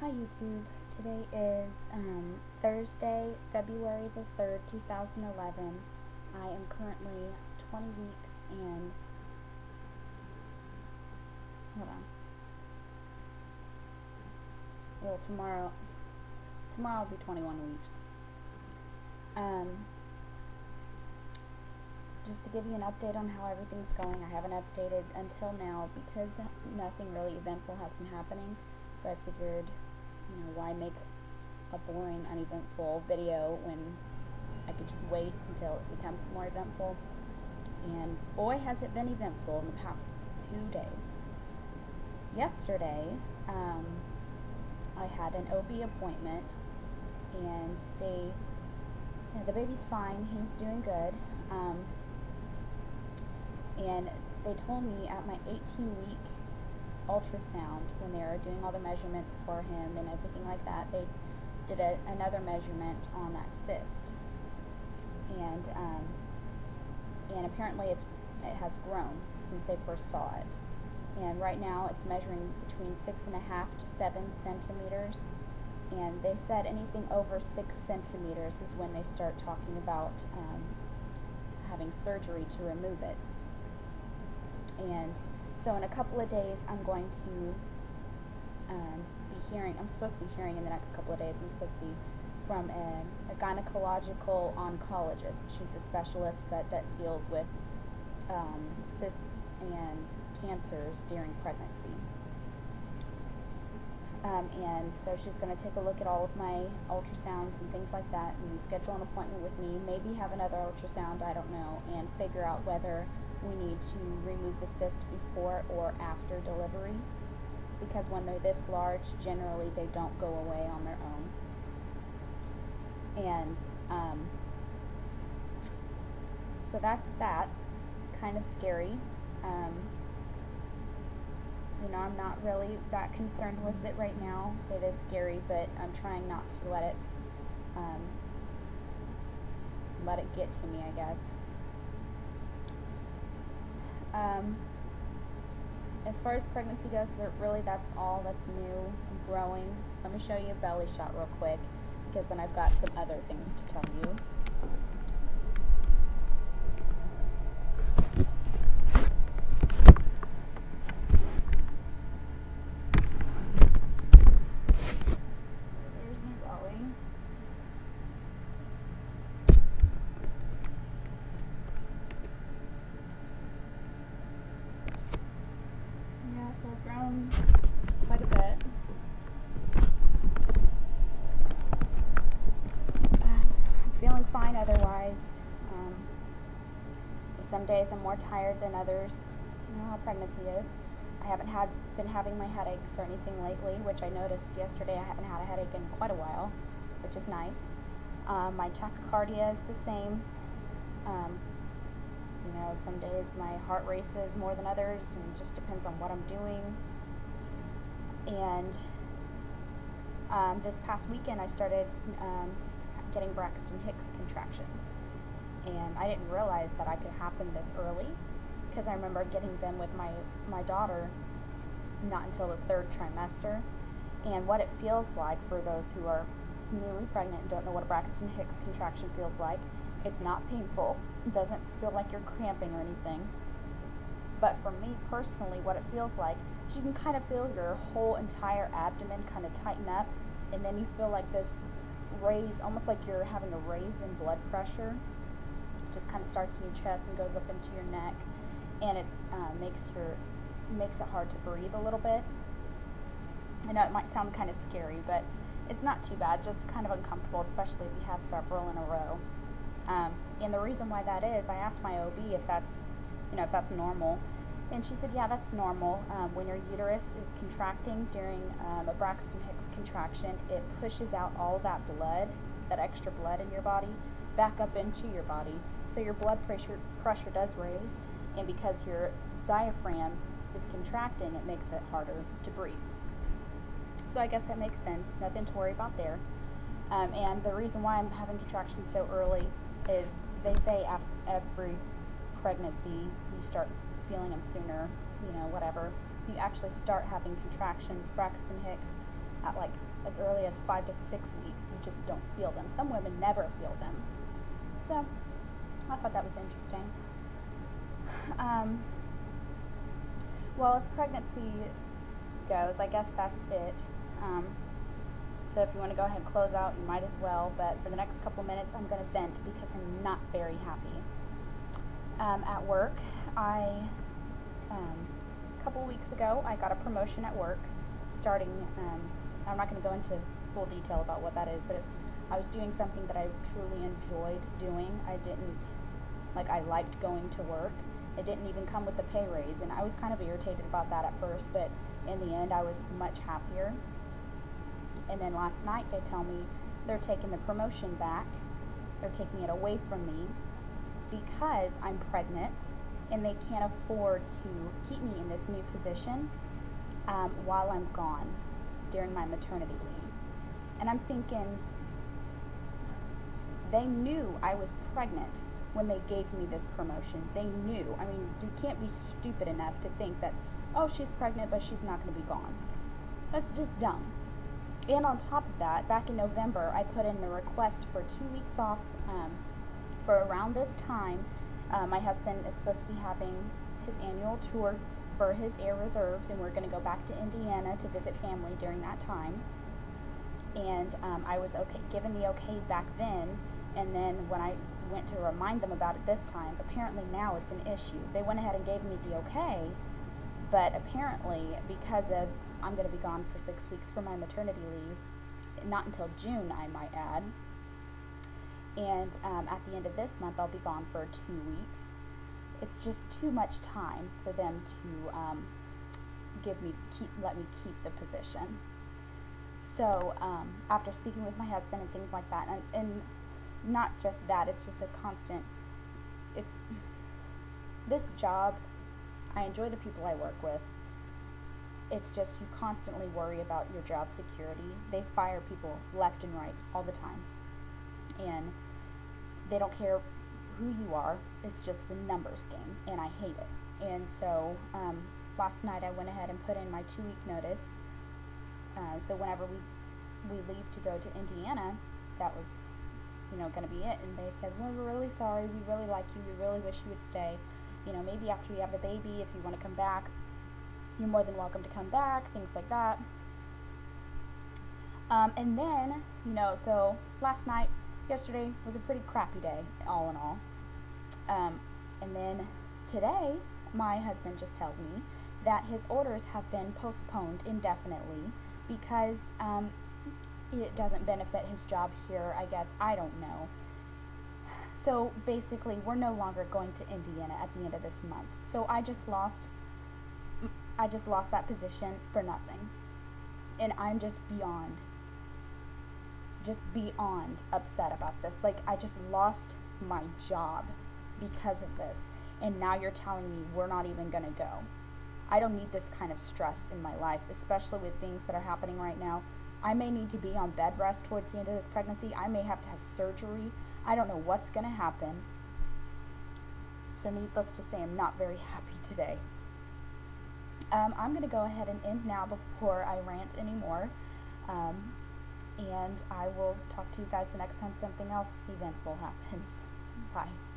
Hi YouTube. Today is Thursday, February the 3rd, 2011. I am currently 20 weeks and, hold on, well tomorrow will be 21 weeks. Just to give you an update on how everything's going, I haven't updated until now because nothing really eventful has been happening, so I figured, why make a boring, uneventful video when I could just wait until it becomes more eventful. And boy, has it been eventful in the past 2 days. Yesterday, I had an OB appointment, and the baby's fine. He's doing good. And they told me at my 18-week ultrasound, when they were doing all the measurements for him and everything like that, they did another measurement on that cyst, and apparently it has grown since they first saw it, and right now it's measuring between 6.5 to 7 centimeters, and they said anything over 6 centimeters is when they start talking about having surgery to remove it. And so in a couple of days, I'm going to I'm supposed to be hearing in the next couple of days, I'm supposed to be from a gynecological oncologist. She's a specialist that deals with cysts and cancers during pregnancy. And so she's going to take a look at all of my ultrasounds and things like that and schedule an appointment with me, maybe have another ultrasound, I don't know, and figure out whether we need to remove the cyst before or after delivery, because when they're this large, generally they don't go away on their own. And so that's that. Kind of scary. I'm not really that concerned with it right now. It is scary, but I'm trying not to let it get to me, I guess. As far as pregnancy goes, really that's all that's new and growing. Let me show you a belly shot real quick, because then I've got some other things to tell you. There's my belly. Yeah, so I've grown quite a bit. I'm feeling fine otherwise. Some days I'm more tired than others. You know how pregnancy is. I haven't been having my headaches or anything lately, which I noticed yesterday. I haven't had a headache in quite a while, which is nice. My tachycardia is the same. Some days my heart races more than others, and it just depends on what I'm doing. And this past weekend I started getting Braxton Hicks contractions, and I didn't realize that I could have them this early, because I remember getting them with my daughter not until the 3rd trimester. And what it feels like, for those who are newly pregnant and don't know what a Braxton Hicks contraction feels like, it's not painful. It doesn't feel like you're cramping or anything. But for me personally, what it feels like is you can kind of feel your whole entire abdomen kind of tighten up, and then you feel like this raise, almost like you're having a raise in blood pressure. It just kind of starts in your chest and goes up into your neck, and it makes it hard to breathe a little bit. I know it might sound kind of scary, but it's not too bad, just kind of uncomfortable, especially if you have several in a row. And the reason why that is, I asked my OB if that's normal, and she said, yeah, that's normal. When your uterus is contracting during a Braxton Hicks contraction, it pushes out all that blood, that extra blood in your body, back up into your body. So your blood pressure does raise, and because your diaphragm is contracting, it makes it harder to breathe. So I guess that makes sense. Nothing to worry about there. And the reason why I'm having contractions so early is they say after every pregnancy you start feeling them sooner, whatever. You actually start having contractions, Braxton Hicks, at like as early as 5 to 6 weeks, you just don't feel them. Some women never feel them. So I thought that was interesting. Well, as pregnancy goes, I guess that's it. So if you want to go ahead and close out, you might as well. But for the next couple minutes, I'm going to vent because I'm not very happy. At work, a couple weeks ago, I got a promotion at work. Starting, I'm not going to go into full detail about what that is, but I was doing something that I truly enjoyed doing. I liked going to work. It didn't even come with a pay raise, and I was kind of irritated about that at first, but in the end, I was much happier. And then last night, they tell me they're taking the promotion back. They're taking it away from me because I'm pregnant, and they can't afford to keep me in this new position while I'm gone during my maternity leave. And I'm thinking, they knew I was pregnant when they gave me this promotion. They knew. I mean, you can't be stupid enough to think that, oh, she's pregnant, but she's not going to be gone. That's just dumb. And on top of that, back in November, I put in a request for 2 weeks off for around this time. My husband is supposed to be having his annual tour for his Air Reserves, and we're going to go back to Indiana to visit family during that time. And I was given the okay back then, and then when I went to remind them about it this time, apparently now it's an issue. They went ahead and gave me the okay, but apparently because of I'm going to be gone for 6 weeks for my maternity leave, not until June, I might add, and at the end of this month I'll be gone for 2 weeks. It's just too much time for them to let me keep the position. So after speaking with my husband and things like that, and not just that, it's just a constant. If this job, I enjoy the people I work with. It's just you constantly worry about your job security. They fire people left and right all the time, and they don't care who you are. It's just a numbers game, and I hate it. And so last night I went ahead and put in my 2-week notice. So whenever we leave to go to Indiana, that was going to be it. And they said, well, we're really sorry. We really like you. We really wish you would stay. Maybe after you have the baby, if you want to come back, you're more than welcome to come back, things like that. And then, so yesterday was a pretty crappy day, all in all. And then today, my husband just tells me that his orders have been postponed indefinitely because it doesn't benefit his job here, I guess. I don't know. So basically, we're no longer going to Indiana at the end of this month. So I just lost that position for nothing. And I'm just beyond upset about this. Like, I just lost my job because of this. And now you're telling me we're not even going to go. I don't need this kind of stress in my life, especially with things that are happening right now. I may need to be on bed rest towards the end of this pregnancy. I may have to have surgery. I don't know what's going to happen. So needless to say, I'm not very happy today. I'm going to go ahead and end now before I rant anymore. And I will talk to you guys the next time something else eventful happens. Bye.